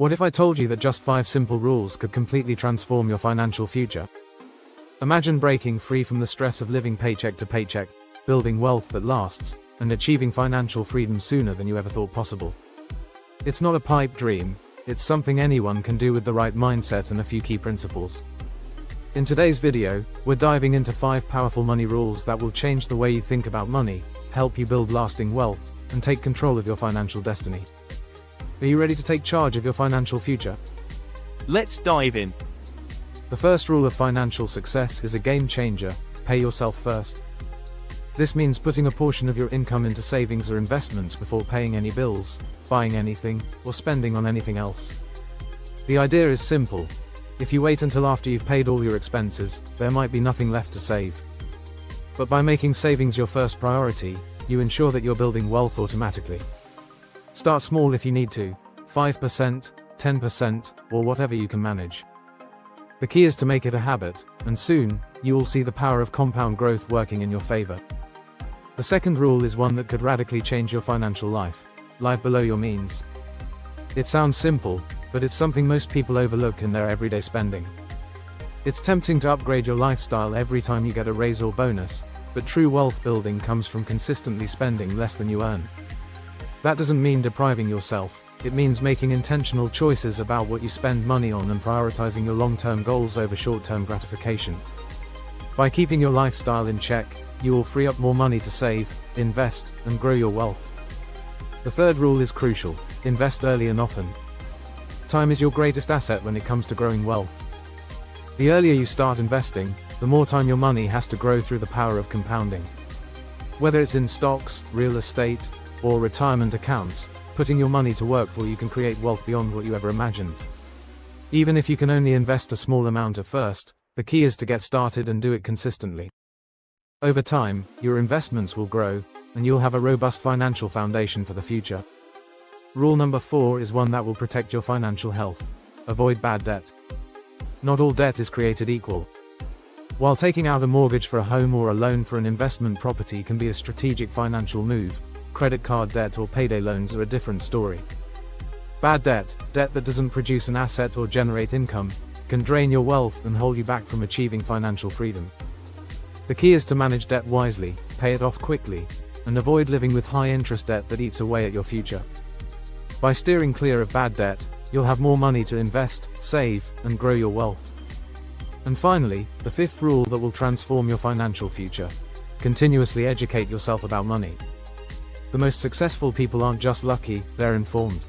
What if I told you that just 5 simple rules could completely transform your financial future? Imagine breaking free from the stress of living paycheck to paycheck, building wealth that lasts, and achieving financial freedom sooner than you ever thought possible. It's not a pipe dream, it's something anyone can do with the right mindset and a few key principles. In today's video, we're diving into 5 powerful money rules that will change the way you think about money, help you build lasting wealth, and take control of your financial destiny. Are you ready to take charge of your financial future? Let's dive in. The first rule of financial success is a game changer: pay yourself first. This means putting a portion of your income into savings or investments before paying any bills, buying anything, or spending on anything else. The idea is simple. If you wait until after you've paid all your expenses, there might be nothing left to save. But by making savings your first priority, you ensure that you're building wealth automatically. Start small if you need to, 5%, 10%, or whatever you can manage. The key is to make it a habit, and soon, you will see the power of compound growth working in your favor. The second rule is one that could radically change your financial life: live below your means. It sounds simple, but it's something most people overlook in their everyday spending. It's tempting to upgrade your lifestyle every time you get a raise or bonus, but true wealth building comes from consistently spending less than you earn. That doesn't mean depriving yourself, it means making intentional choices about what you spend money on and prioritizing your long-term goals over short-term gratification. By keeping your lifestyle in check, you will free up more money to save, invest, and grow your wealth. The third rule is crucial: invest early and often. Time is your greatest asset when it comes to growing wealth. The earlier you start investing, the more time your money has to grow through the power of compounding. Whether it's in stocks, real estate, or retirement accounts, putting your money to work for you can create wealth beyond what you ever imagined. Even if you can only invest a small amount at first, the key is to get started and do it consistently. Over time, your investments will grow, and you'll have a robust financial foundation for the future. Rule number 4 is one that will protect your financial health: avoid bad debt. Not all debt is created equal. While taking out a mortgage for a home or a loan for an investment property can be a strategic financial move, credit card debt or payday loans are a different story. Bad debt, debt that doesn't produce an asset or generate income, can drain your wealth and hold you back from achieving financial freedom. The key is to manage debt wisely, pay it off quickly, and avoid living with high-interest debt that eats away at your future. By steering clear of bad debt, you'll have more money to invest, save, and grow your wealth. And finally, the fifth rule that will transform your financial future: continuously educate yourself about money. The most successful people aren't just lucky, they're informed.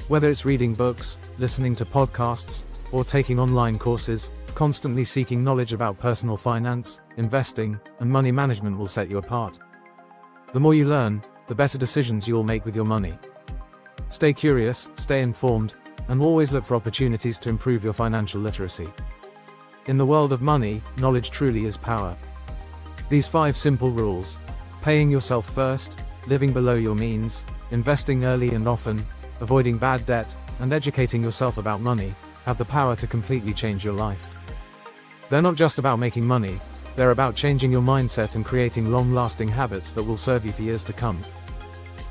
Whether it's reading books, listening to podcasts, or taking online courses, constantly seeking knowledge about personal finance, investing, and money management will set you apart. The more you learn, the better decisions you will make with your money. Stay curious, stay informed, and always look for opportunities to improve your financial literacy. In the world of money, knowledge truly is power. These 5 simple rules: paying yourself first, living below your means, investing early and often, avoiding bad debt, and educating yourself about money, have the power to completely change your life. They're not just about making money, they're about changing your mindset and creating long-lasting habits that will serve you for years to come.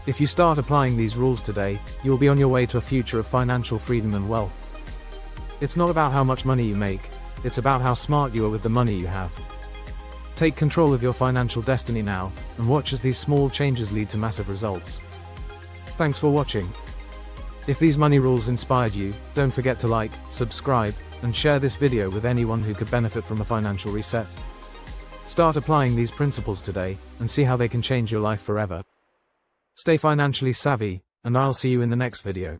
If you start applying these rules today, you will be on your way to a future of financial freedom and wealth. It's not about how much money you make, it's about how smart you are with the money you have. Take control of your financial destiny now, and watch as these small changes lead to massive results. Thanks for watching. If these money rules inspired you, don't forget to like, subscribe, and share this video with anyone who could benefit from a financial reset. Start applying these principles today, and see how they can change your life forever. Stay financially savvy, and I'll see you in the next video.